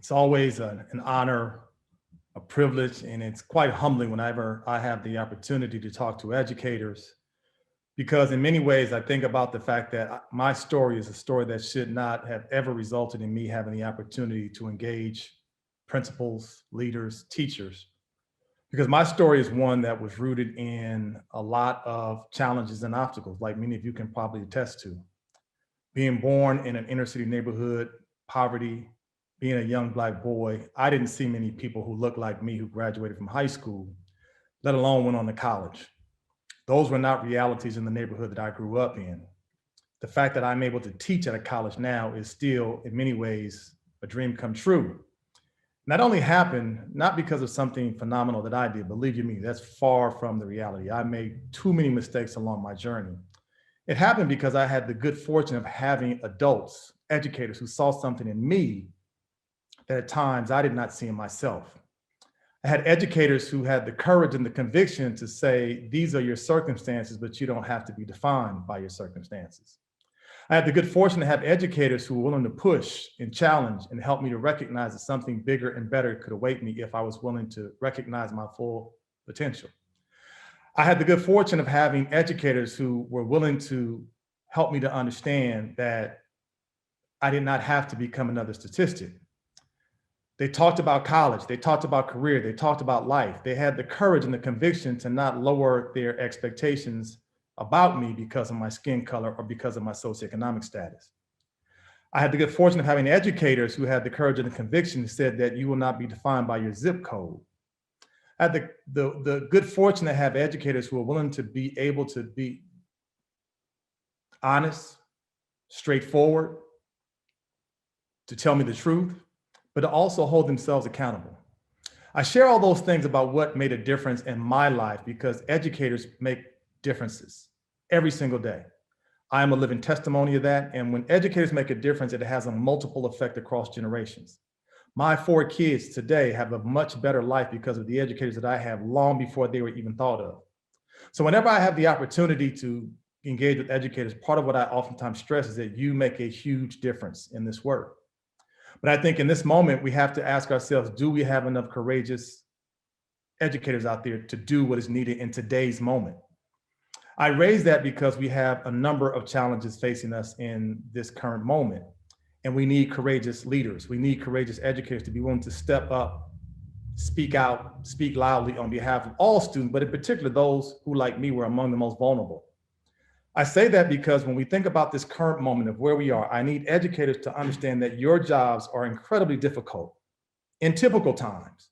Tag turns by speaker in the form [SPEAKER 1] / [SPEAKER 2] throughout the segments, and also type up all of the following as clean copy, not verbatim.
[SPEAKER 1] It's always an honor, a privilege, and it's quite humbling whenever I have the opportunity to talk to educators, because in many ways, I think about the fact that my story is a story that should not have ever resulted in me having the opportunity to engage principals, leaders, teachers, because my story is one that was rooted in a lot of challenges and obstacles, like many of you can probably attest to. Being born in an inner city neighborhood, poverty, being a young Black boy, I didn't see many people who looked like me who graduated from high school, let alone went on to college. Those were not realities in the neighborhood that I grew up in. The fact that I'm able to teach at a college now is still, in many ways, a dream come true. And that only happened not because of something phenomenal that I did. Believe you me, that's far from the reality. I made too many mistakes along my journey. It happened because I had the good fortune of having adults, educators who saw something in me that at times I did not see in myself. I had educators who had the courage and the conviction to say, these are your circumstances, but you don't have to be defined by your circumstances. I had the good fortune to have educators who were willing to push and challenge and help me to recognize that something bigger and better could await me if I was willing to recognize my full potential. I had the good fortune of having educators who were willing to help me to understand that I did not have to become another statistic. They talked about college, they talked about career, they talked about life. They had the courage and the conviction to not lower their expectations about me because of my skin color or because of my socioeconomic status. I had the good fortune of having educators who had the courage and the conviction who said that you will not be defined by your zip code. I had the good fortune to have educators who are willing to be able to be honest, straightforward, to tell me the truth, but to also hold themselves accountable. I share all those things about what made a difference in my life because educators make differences every single day. I am a living testimony of that. And when educators make a difference, it has a multiple effect across generations. My 4 kids today have a much better life because of the educators that I have long before they were even thought of. So whenever I have the opportunity to engage with educators, part of what I oftentimes stress is that you make a huge difference in this work. But I think in this moment, we have to ask ourselves, do we have enough courageous educators out there to do what is needed in today's moment? I raise that because we have a number of challenges facing us in this current moment. And we need courageous leaders. We need courageous educators to be willing to step up, speak out, speak loudly on behalf of all students, but in particular those who, like me, were among the most vulnerable. I say that because when we think about this current moment of where we are, I need educators to understand that your jobs are incredibly difficult in typical times.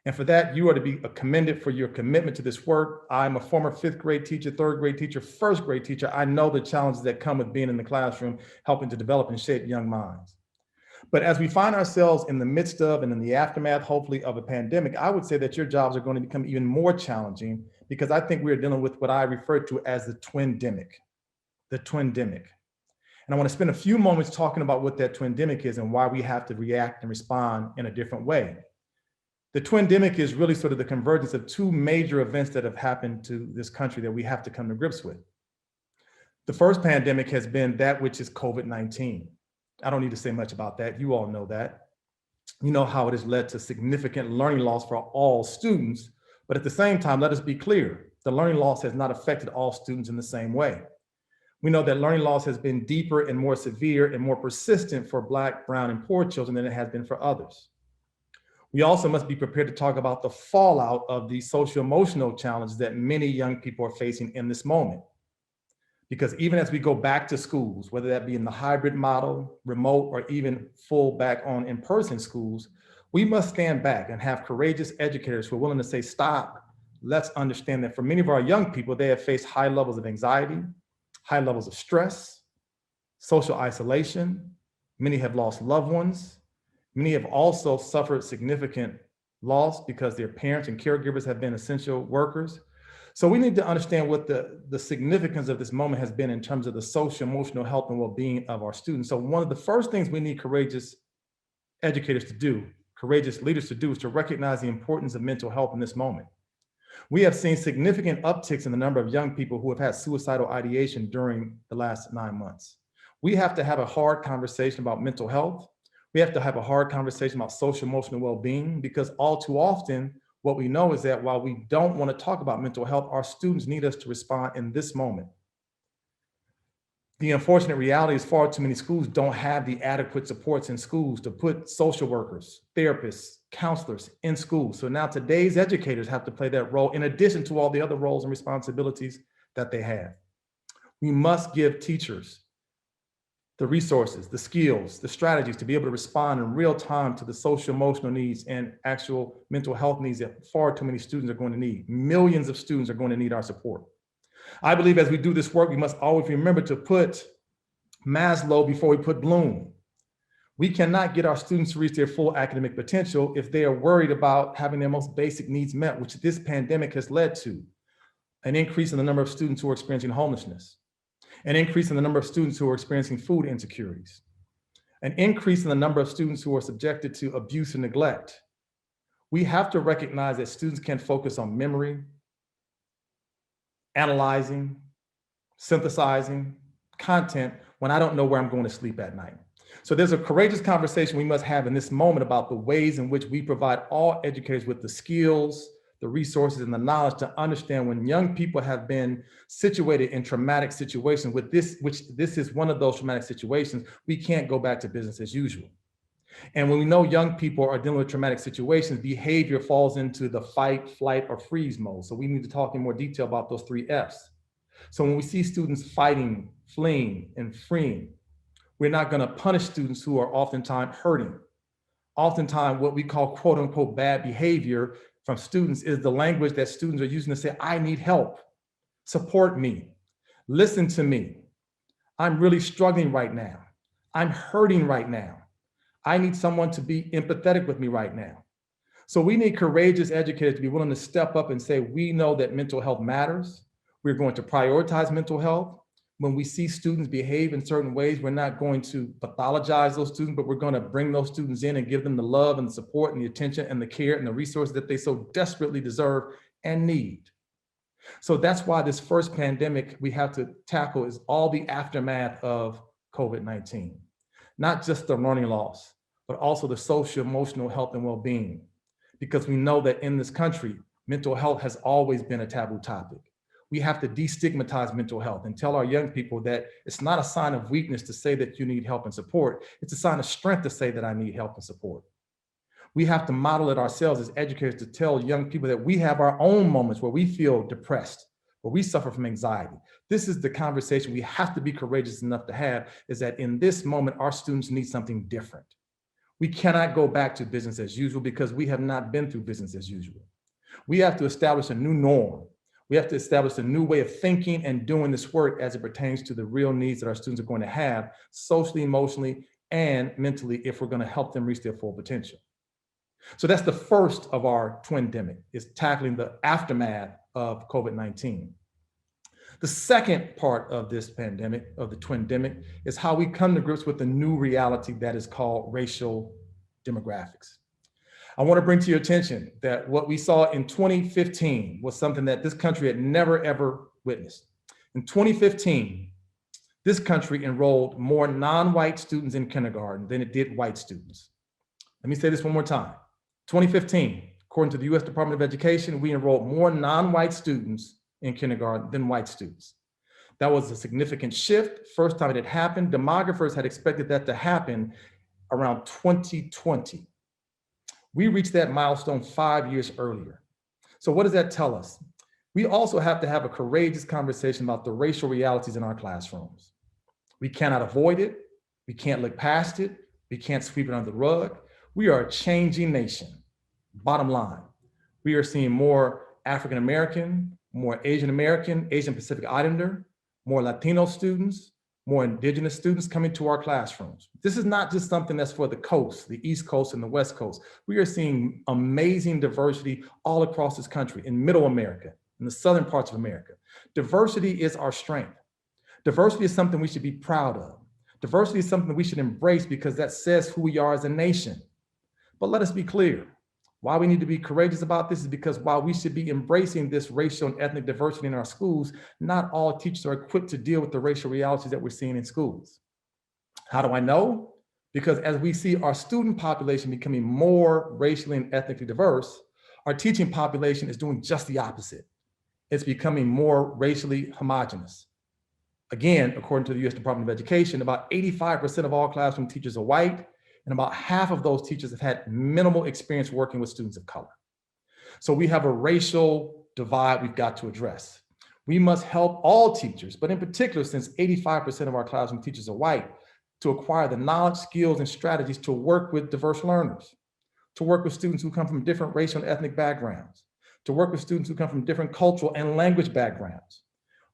[SPEAKER 1] And for that, you are to be commended for your commitment to this work. I'm a former 5th grade teacher, 3rd grade teacher, 1st grade teacher. I know the challenges that come with being in the classroom, helping to develop and shape young minds. But as we find ourselves in the midst of and in the aftermath, hopefully, of a pandemic, I would say that your jobs are going to become even more challenging because I think we're dealing with what I refer to as the twin-demic, the twin-demic. And I want to spend a few moments talking about what that twin-demic is and why we have to react and respond in a different way. The twin-demic is really sort of the convergence of 2 major events that have happened to this country that we have to come to grips with. The first pandemic has been that which is COVID-19. I don't need to say much about that. You all know that. You know how it has led to significant learning loss for all students, but at the same time, let us be clear, the learning loss has not affected all students in the same way. We know that learning loss has been deeper and more severe and more persistent for Black, brown, and poor children than it has been for others. We also must be prepared to talk about the fallout of the socio-emotional challenges that many young people are facing in this moment. Because even as we go back to schools, whether that be in the hybrid model, remote, or even full back on in-person schools, we must stand back and have courageous educators who are willing to say, stop, let's understand that for many of our young people, they have faced high levels of anxiety, high levels of stress, social isolation. Many have lost loved ones. Many have also suffered significant loss because their parents and caregivers have been essential workers. So we need to understand what the significance of this moment has been in terms of the social, emotional health and well-being of our students. So one of the first things we need courageous educators to do, courageous leaders to do, is to recognize the importance of mental health in this moment. We have seen significant upticks in the number of young people who have had suicidal ideation during the last 9 months. We have to have a hard conversation about mental health. We have to have a hard conversation about social emotional well-being, because all too often, what we know is that while we don't want to talk about mental health, our students need us to respond in this moment. The unfortunate reality is far too many schools don't have the adequate supports in schools to put social workers, therapists, counselors in schools. So now today's educators have to play that role in addition to all the other roles and responsibilities that they have. We must give teachers the resources, the skills, the strategies to be able to respond in real time to the social emotional needs and actual mental health needs that far too many students are going to need. Millions of students are going to need our support. I believe as we do this work, we must always remember to put Maslow before we put Bloom. We cannot get our students to reach their full academic potential if they are worried about having their most basic needs met, which this pandemic has led to. An increase in the number of students who are experiencing homelessness, an increase in the number of students who are experiencing food insecurities, an increase in the number of students who are subjected to abuse and neglect. We have to recognize that students can focus on memory, analyzing, synthesizing content when I don't know where I'm going to sleep at night. So there's a courageous conversation we must have in this moment about the ways in which we provide all educators with the skills, the resources, and the knowledge to understand when young people have been situated in traumatic situations with this, which this is one of those traumatic situations, we can't go back to business as usual. And when we know young people are dealing with traumatic situations, behavior falls into the fight, flight, or freeze mode. So we need to talk in more detail about those 3 Fs. So when we see students fighting, fleeing, and freeing, we're not going to punish students who are oftentimes hurting. Oftentimes, what we call quote unquote bad behavior from students is the language that students are using to say, I need help, support me, listen to me. I'm really struggling right now. I'm hurting right now. I need someone to be empathetic with me right now. So we need courageous educators to be willing to step up and say, we know that mental health matters. We're going to prioritize mental health. When we see students behave in certain ways, we're not going to pathologize those students, but we're going to bring those students in and give them the love and the support and the attention and the care and the resources that they so desperately deserve and need. So that's why this first pandemic we have to tackle is all the aftermath of COVID-19. Not just the learning loss, but also the social, emotional health and well-being. Because we know that in this country, mental health has always been a taboo topic. We have to destigmatize mental health and tell our young people that it's not a sign of weakness to say that you need help and support. It's a sign of strength to say that I need help and support. We have to model it ourselves as educators to tell young people that we have our own moments where we feel depressed, where we suffer from anxiety. This is the conversation we have to be courageous enough to have, is that in this moment, our students need something different. We cannot go back to business as usual because we have not been through business as usual. We have to establish a new norm. We have to establish a new way of thinking and doing this work as it pertains to the real needs that our students are going to have socially, emotionally, and mentally if we're going to help them reach their full potential. So that's the first of our twindemic, is tackling the aftermath of COVID-19. The second part of this pandemic, of the twindemic, is how we come to grips with the new reality that is called racial demographics. I want to bring to your attention that what we saw in 2015 was something that this country had never, ever witnessed. In 2015, this country enrolled more non-white students in kindergarten than it did white students. Let me say this one more time. 2015, according to the US Department of Education, we enrolled more non-white students in kindergarten than white students. That was a significant shift. First time it had happened. Demographers had expected that to happen around 2020. We reached that milestone 5 years earlier. So what does that tell us? We also have to have a courageous conversation about the racial realities in our classrooms. We cannot avoid it. We can't look past it. We can't sweep it under the rug. We are a changing nation. Bottom line, we are seeing more African-American, more Asian-American, Asian Pacific Islander, more Latino students, more indigenous students coming to our classrooms. This is not just something that's for the coast, the East Coast and the West Coast. We are seeing amazing diversity all across this country, in Middle America, in the southern parts of America. Diversity is our strength. Diversity is something we should be proud of. Diversity is something we should embrace because that says who we are as a nation. But let us be clear. Why we need to be courageous about this is because while we should be embracing this racial and ethnic diversity in our schools, not all teachers are equipped to deal with the racial realities that we're seeing in schools. How do I know? Because as we see our student population becoming more racially and ethnically diverse, our teaching population is doing just the opposite. It's becoming more racially homogenous. Again, according to the US Department of Education, about 85% of all classroom teachers are white, and about half of those teachers have had minimal experience working with students of color. So we have a racial divide we've got to address. We must help all teachers, but in particular, since 85% of our classroom teachers are white, to acquire the knowledge, skills, and strategies to work with diverse learners, to work with students who come from different racial and ethnic backgrounds, to work with students who come from different cultural and language backgrounds.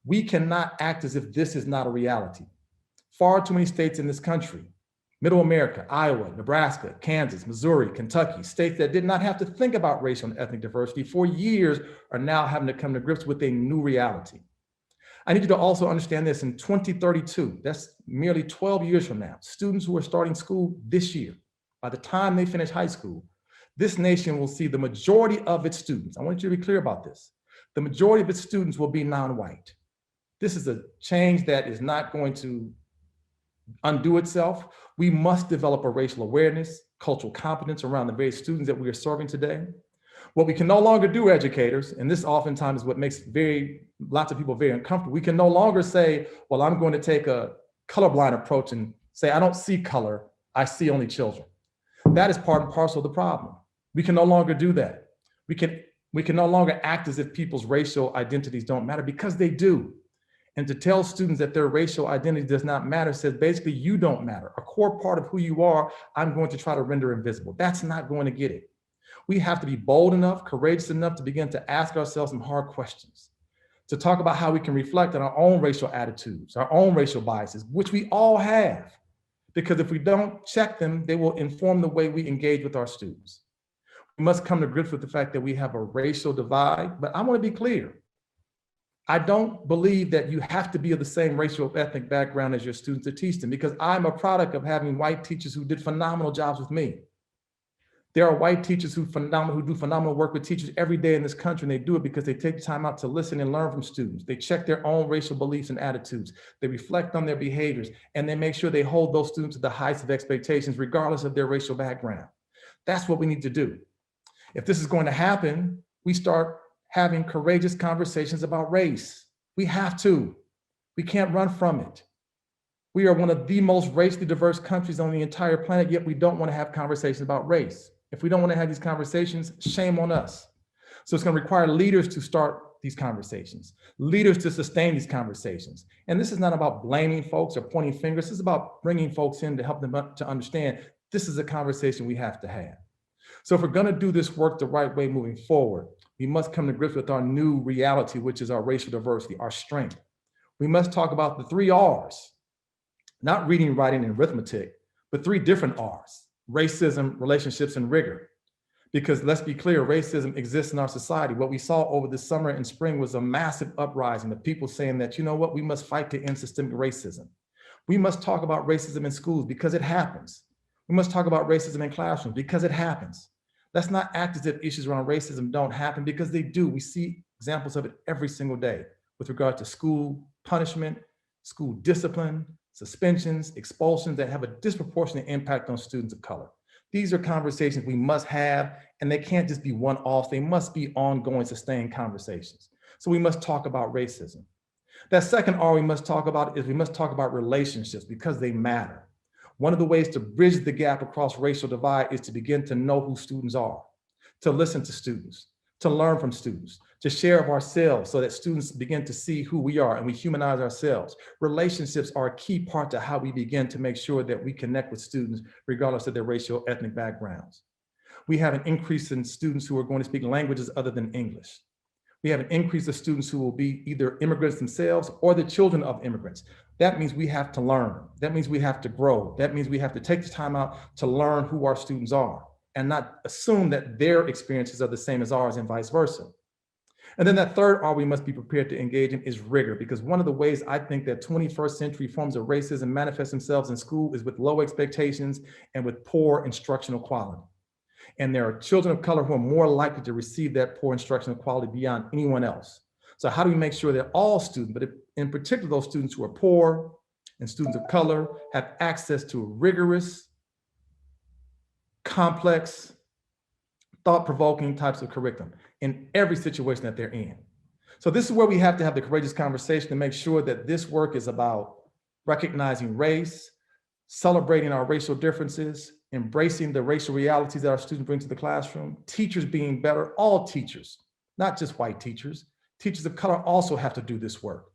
[SPEAKER 1] We cannot act as if this is not a reality. Far too many states in this country, Middle America, Iowa, Nebraska, Kansas, Missouri, Kentucky, states that did not have to think about racial and ethnic diversity for years are now having to come to grips with a new reality. I need you to also understand this: in 2032, that's merely 12 years from now, students who are starting school this year, by the time they finish high school, this nation will see the majority of its students. I want you to be clear about this. The majority of its students will be non-white. This is a change that is not going to undo itself. We must develop a racial awareness, cultural competence around the very students that we are serving today. What we can no longer do, educators, and this oftentimes is what makes lots of people very uncomfortable, we can no longer say, well, I'm going to take a colorblind approach and say, I don't see color, I see only children. That is part and parcel of the problem. We can no longer do that. We can no longer act as if people's racial identities don't matter, because they do. And to tell students that their racial identity does not matter says basically you don't matter. A core part of who you are, I'm going to try to render invisible. That's not going to get it. We have to be bold enough, courageous enough to begin to ask ourselves some hard questions, to talk about how we can reflect on our own racial attitudes, our own racial biases, which we all have. Because if we don't check them, they will inform the way we engage with our students. We must come to grips with the fact that we have a racial divide, but I want to be clear. I don't believe that you have to be of the same racial ethnic background as your students to teach them, because I'm a product of having white teachers who did phenomenal jobs with me. There are white teachers who do phenomenal work with teachers every day in this country, and they do it because they take time out to listen and learn from students. They check their own racial beliefs and attitudes. They reflect on their behaviors, and they make sure they hold those students to the highest of expectations, regardless of their racial background. That's what we need to do. If this is going to happen, we start having courageous conversations about race. We have to. We can't run from it. We are one of the most racially diverse countries on the entire planet, yet we don't want to have conversations about race. If we don't want to have these conversations, shame on us. So it's going to require leaders to start these conversations, leaders to sustain these conversations. And this is not about blaming folks or pointing fingers. This is about bringing folks in to help them to understand this is a conversation we have to have. So if we're going to do this work the right way moving forward, we must come to grips with our new reality, which is our racial diversity, our strength. We must talk about the 3 R's, not reading, writing, and arithmetic, but 3 different R's: racism, relationships, and rigor. Because let's be clear, racism exists in our society. What we saw over the summer and spring was a massive uprising of people saying that, you know what, we must fight to end systemic racism. We must talk about racism in schools because it happens. We must talk about racism in classrooms because it happens. Let's not act as if issues around racism don't happen, because they do. We see examples of it every single day with regard to school punishment, school discipline, suspensions, expulsions that have a disproportionate impact on students of color. These are conversations we must have, and they can't just be one-offs. They must be ongoing, sustained conversations. So we must talk about racism. That second R we must talk about is we must talk about relationships, because they matter. One of the ways to bridge the gap across racial divide is to begin to know who students are, to listen to students, to learn from students, to share of ourselves so that students begin to see who we are and we humanize ourselves. Relationships are a key part to how we begin to make sure that we connect with students regardless of their racial ethnic backgrounds. We have an increase in students who are going to speak languages other than English. We have an increase of students who will be either immigrants themselves or the children of immigrants. That means we have to learn. That means we have to grow. That means we have to take the time out to learn who our students are and not assume that their experiences are the same as ours and vice versa. And then that third R we must be prepared to engage in is rigor, because one of the ways I think that 21st century forms of racism manifest themselves in school is with low expectations and with poor instructional quality. And there are children of color who are more likely to receive that poor instructional quality beyond anyone else. So how do we make sure that all students, but in particular those students who are poor and students of color, have access to rigorous complex, thought-provoking types of curriculum in every situation that they're in. So this is where we have to have the courageous conversation to make sure that this work is about recognizing race, celebrating our racial differences, embracing the racial realities that our students bring to the classroom, teachers being better, all teachers, not just white teachers. Teachers of color also have to do this work.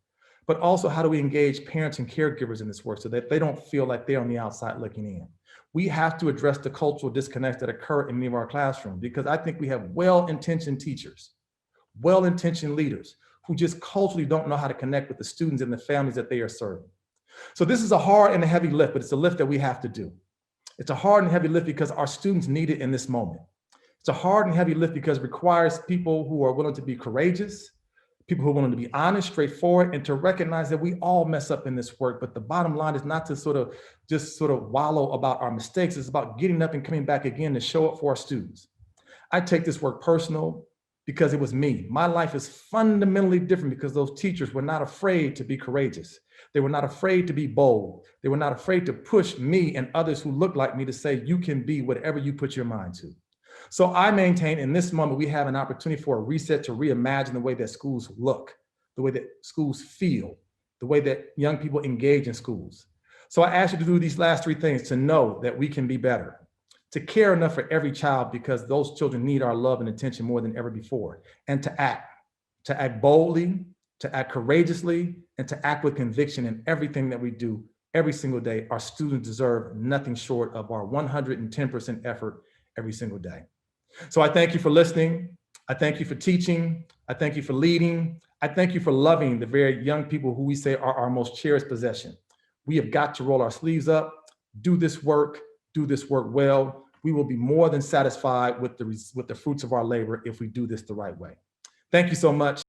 [SPEAKER 1] But also, how do we engage parents and caregivers in this work so that they don't feel like they're on the outside looking in? We have to address the cultural disconnects that occur in many of our classrooms, because I think we have well-intentioned teachers, well-intentioned leaders who just culturally don't know how to connect with the students and the families that they are serving. So this is a hard and a heavy lift, but it's a lift that we have to do. It's a hard and heavy lift because our students need it in this moment. It's a hard and heavy lift because it requires people who are willing to be courageous, people who are willing to be honest, straightforward, and to recognize that we all mess up in this work. But the bottom line is not to just wallow about our mistakes. It's about getting up and coming back again to show up for our students. I take this work personal because it was me. My life is fundamentally different because those teachers were not afraid to be courageous. They were not afraid to be bold. They were not afraid to push me and others who look like me to say, you can be whatever you put your mind to. So I maintain in this moment, we have an opportunity for a reset to reimagine the way that schools look, the way that schools feel, the way that young people engage in schools. So I ask you to do these last three things: to know that we can be better, to care enough for every child because those children need our love and attention more than ever before, and to act boldly, to act courageously, and to act with conviction in everything that we do every single day. Our students deserve nothing short of our 110% effort every single day. So I thank you for listening. I thank you for teaching. I thank you for leading. I thank you for loving the very young people who we say are our most cherished possession. We have got to roll our sleeves up, do this work well. We will be more than satisfied with the fruits of our labor if we do this the right way. Thank you so much.